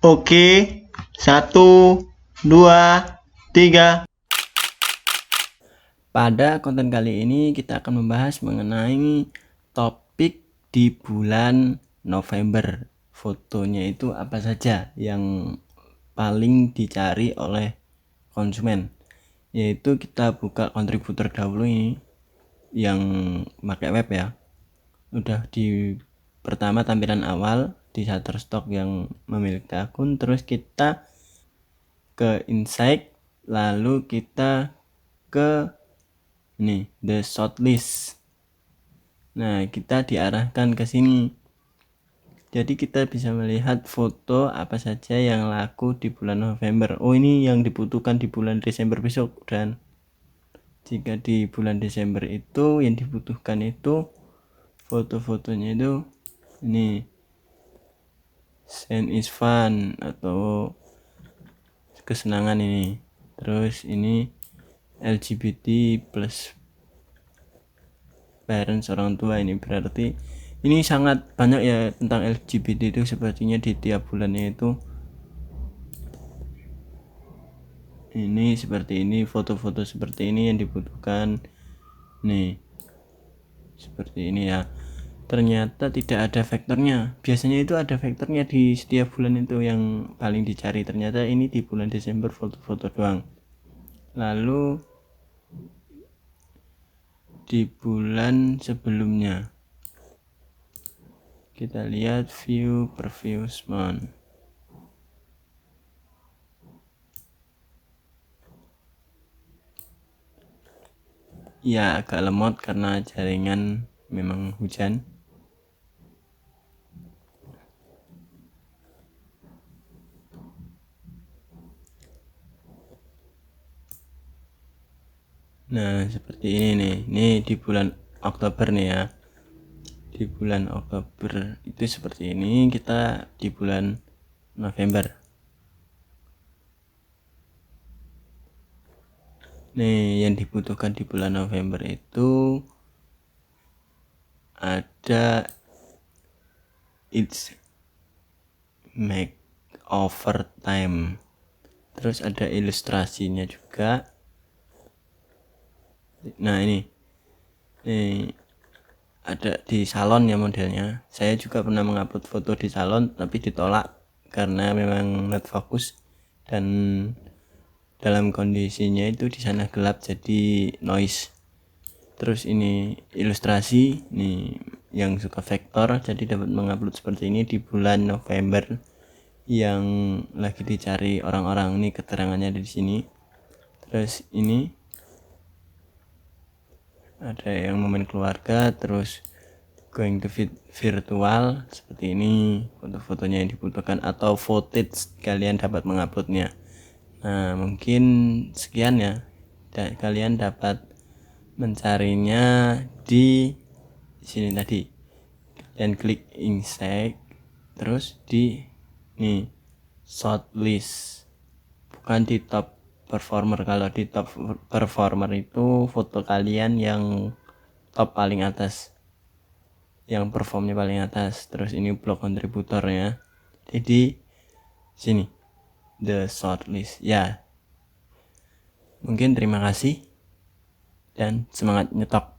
Oke, 1, 2, 3. Pada konten kali ini kita akan membahas mengenai topik di bulan November. Fotonya itu apa saja yang paling dicari oleh konsumen. Yaitu kita buka kontributor dahulu ini yang pakai web ya. Udah di pertama tampilan awal di Shutterstock yang memiliki akun, terus kita ke insight, lalu kita ke ini the shortlist. Nah, kita diarahkan ke sini. Jadi kita bisa melihat foto apa saja yang laku di bulan November. Oh, ini yang dibutuhkan di bulan Desember besok. Dan jika di bulan Desember itu yang dibutuhkan itu foto-fotonya itu ini Sand is fun atau kesenangan ini. Terus ini LGBT plus parents, orang tua. Ini berarti ini sangat banyak ya tentang LGBT itu sepertinya di tiap bulannya itu. Ini seperti ini, foto-foto seperti ini yang dibutuhkan nih, seperti ini ya. Ternyata tidak ada vektornya. Biasanya itu ada vektornya di setiap bulan itu yang paling dicari. Ternyata ini di bulan Desember foto-foto doang. Lalu di bulan sebelumnya kita lihat view previous month. Ya, agak lemot karena jaringan memang hujan. Nah, seperti ini nih. Ini di bulan Oktober nih ya. Di bulan Oktober itu seperti ini. Kita di bulan November. Nih, yang dibutuhkan di bulan November itu ada it's make over time. Terus ada ilustrasinya juga. Nah, ini ada di salon ya modelnya. Saya juga pernah mengupload foto di salon tapi ditolak karena memang not fokus dan dalam kondisinya itu di sana gelap jadi noise. Terus ini ilustrasi nih yang suka vektor, jadi dapat mengupload seperti ini di bulan November yang lagi dicari orang-orang. Ini keterangannya di sini. Terus ini ada yang momen keluarga, terus going to virtual seperti ini, foto-fotonya yang dibutuhkan atau footage kalian dapat menguploadnya. Nah, mungkin sekian ya. Kalian dapat mencarinya di sini tadi. Dan klik insight, terus di nih shortlist. Bukan di top performer. Kalau di top performer itu foto kalian yang top paling atas, yang performnya paling atas. Terus ini blok kontributornya. Jadi sini the shortlist ya. Mungkin terima kasih dan semangat nyetok.